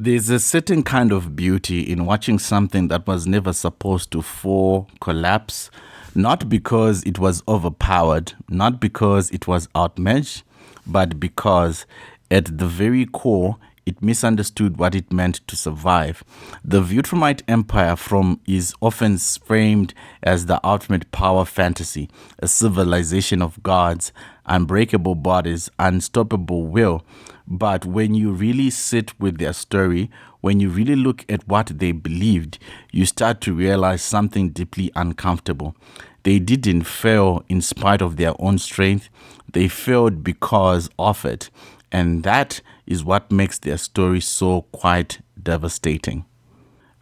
There's a certain kind of beauty in watching something that was never supposed to fall collapse, not because it was overpowered, not because it was outmatched, but because at the very core, it misunderstood what it meant to survive. The Viltrum Empire from is often framed as the ultimate power fantasy, a civilization of gods, unbreakable bodies, unstoppable will. But when you really sit with their story, when you really look at what they believed, you start to realize something deeply uncomfortable. They didn't fail in spite of their own strength, they failed because of it. And that is what makes their story so quite devastating.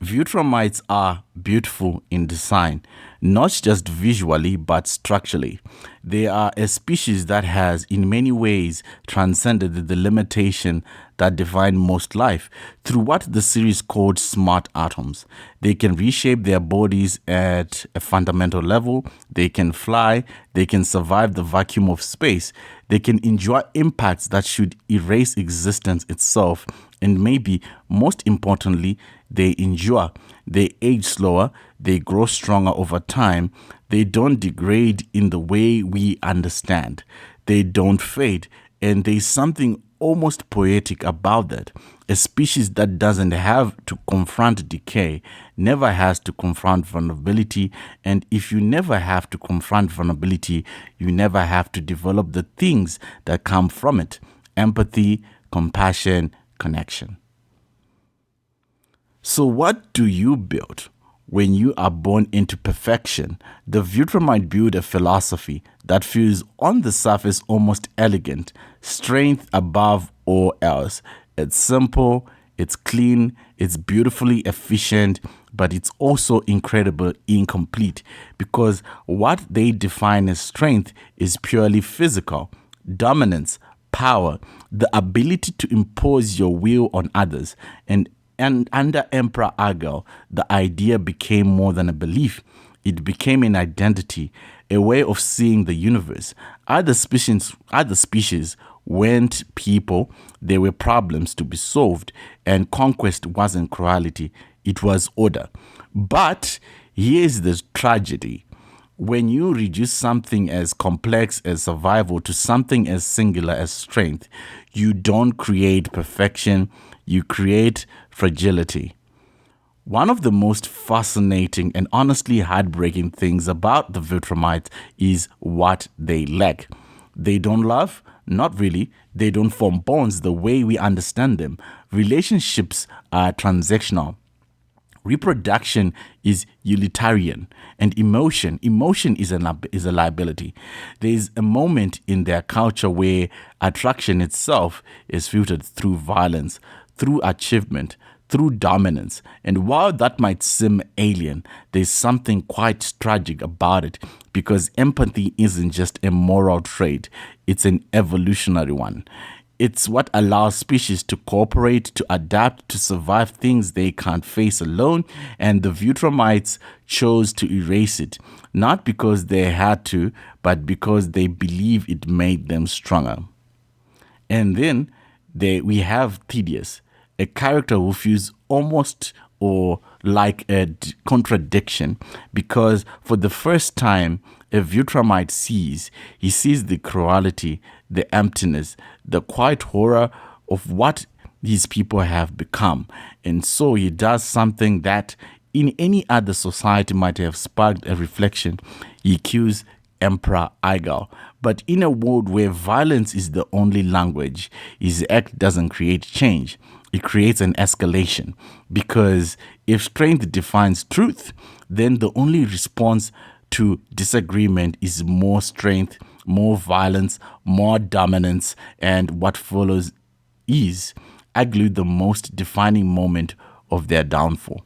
Viltrumites are beautiful in design, not just visually but structurally. They are a species that has, in many ways, transcended the limitation that define most life through what the series called smart atoms. They can reshape their bodies at a fundamental level, they can fly, they can survive the vacuum of space, they can enjoy impacts that should erase existence itself, and maybe most importantly, they endure. They age slower, they grow stronger over time, they don't degrade in the way we understand, they don't fade, and there's something almost poetic about that. A species that doesn't have to confront decay never has to confront vulnerability, and if you never have to confront vulnerability, you never have to develop the things that come from it: empathy, compassion, connection. So, what do you build when you are born into perfection? The Viltrum might build a philosophy that feels on the surface almost elegant, strength above all else. It's simple, it's clean, it's beautifully efficient, but it's also incredibly incomplete because what they define as strength is purely physical: dominance, power, the ability to impose your will on others. And under Emperor Argyle, the idea became more than a belief. It became an identity, a way of seeing the universe. Other species weren't people, they were problems to be solved, and conquest wasn't cruelty, it was order. But here's the tragedy: when you reduce something as complex as survival to something as singular as strength, you don't create perfection, you create fragility. One of the most fascinating and honestly heartbreaking things about the Viltrumites is what they lack. They don't love, not really. They don't form bonds the way we understand them. Relationships are transactional. Reproduction is utilitarian, and emotion is a liability. There is a moment in their culture where attraction itself is filtered through violence, through achievement, through dominance. And while that might seem alien, there's something quite tragic about it because empathy isn't just a moral trait, it's an evolutionary one. It's what allows species to cooperate, to adapt, to survive things they can't face alone, and the Viltrumites chose to erase it, not because they had to, but because they believe it made them stronger. And then we have Thaddeus, a character who feels almost or like a contradiction because for the first time a Viltrumite he sees the cruelty, the emptiness, the quiet horror of what these people have become. And so he does something that in any other society might have sparked a reflection. He kills Emperor Aigal. But in a world where violence is the only language, his act doesn't create change. It creates an escalation. Because if strength defines truth, then the only response to disagreement is more strength, more violence, more dominance, and what follows is arguably the most defining moment of their downfall.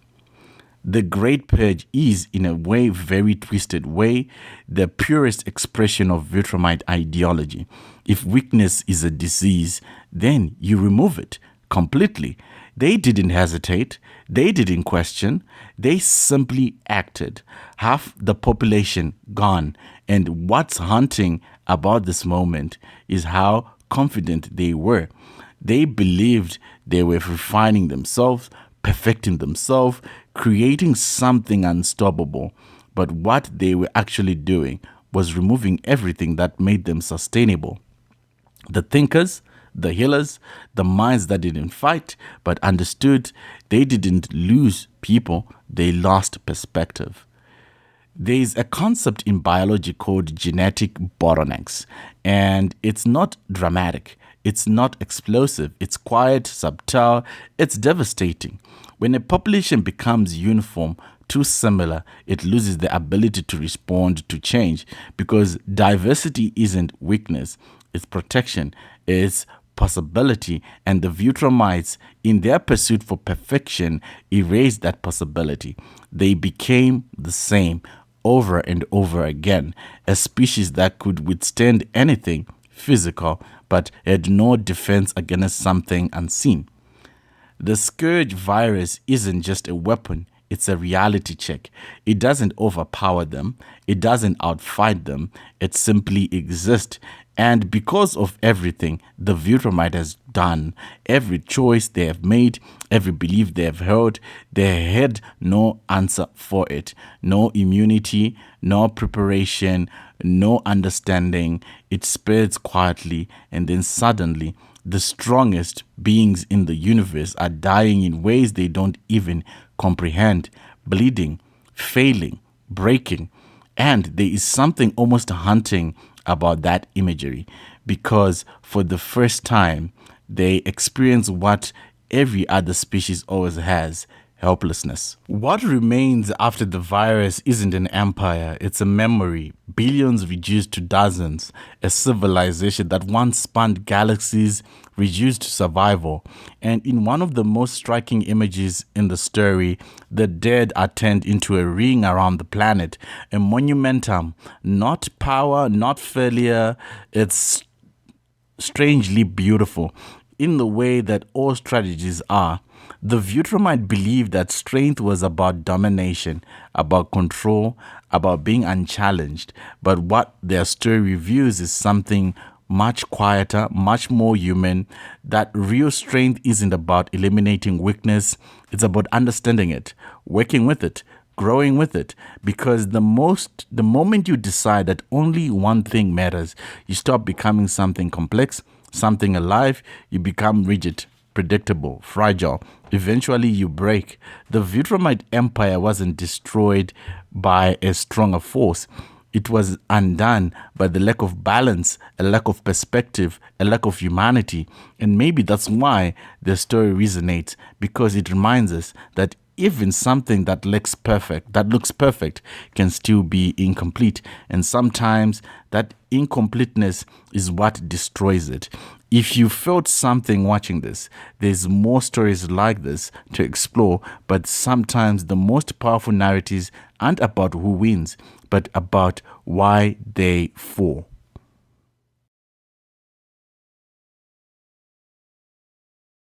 The Great Purge is, in a way, very twisted way, the purest expression of Viltrumite ideology. If weakness is a disease, then you remove it completely. They didn't hesitate, they didn't question, they simply acted. Half the population gone, and what's haunting about this moment is how confident they were. They believed They were refining themselves, perfecting themselves, creating something unstoppable. But what they were actually doing was removing everything that made them sustainable. The thinkers, the healers, the minds that didn't fight but understood, they didn't lose people, they lost perspective. There is a concept in biology called genetic bottlenecks, and it's not dramatic, it's not explosive, it's quiet, subtle, it's devastating. When a population becomes uniform, too similar, it loses the ability to respond to change because diversity isn't weakness, it's protection, it's possibility, and the Viltrumites, in their pursuit for perfection, erased that possibility. They became the same over and over again, a species that could withstand anything physical but had no defense against something unseen. The Scourge virus isn't just a weapon, it's a reality check. It doesn't overpower them, it doesn't outfight them, it simply exists. And because of everything the Viltrumite has done, every choice they have made, every belief they have held, they had no answer for it. No immunity, no preparation, no understanding. It spreads quietly, and then suddenly the strongest beings in the universe are dying in ways they don't even comprehend, bleeding, failing, breaking. And there is something almost haunting about that imagery because for the first time they experience what every other species always has: helplessness. What remains after the virus isn't an empire, it's a memory, billions reduced to dozens, a civilization that once spanned galaxies reduced to survival. And in one of the most striking images in the story, the dead are turned into a ring around the planet, a monumentum, not power, not failure, it's strangely beautiful in the way that all strategies are. The Viltrumite believed that strength was about domination, about control, about being unchallenged. But what their story reveals is something much quieter, much more human. That real strength isn't about eliminating weakness, it's about understanding it, working with it, growing with it. Because the moment you decide that only one thing matters, you stop becoming something complex, something alive, you become rigid, predictable, fragile. Eventually you break. The Viltrumite Empire wasn't destroyed by a stronger force. It was undone by the lack of balance, a lack of perspective, a lack of humanity. And maybe that's why the story resonates, because it reminds us that even something that looks perfect, can still be incomplete. And sometimes that incompleteness is what destroys it. If you felt something watching this, there's more stories like this to explore, but sometimes the most powerful narratives aren't about who wins, but about why they fall.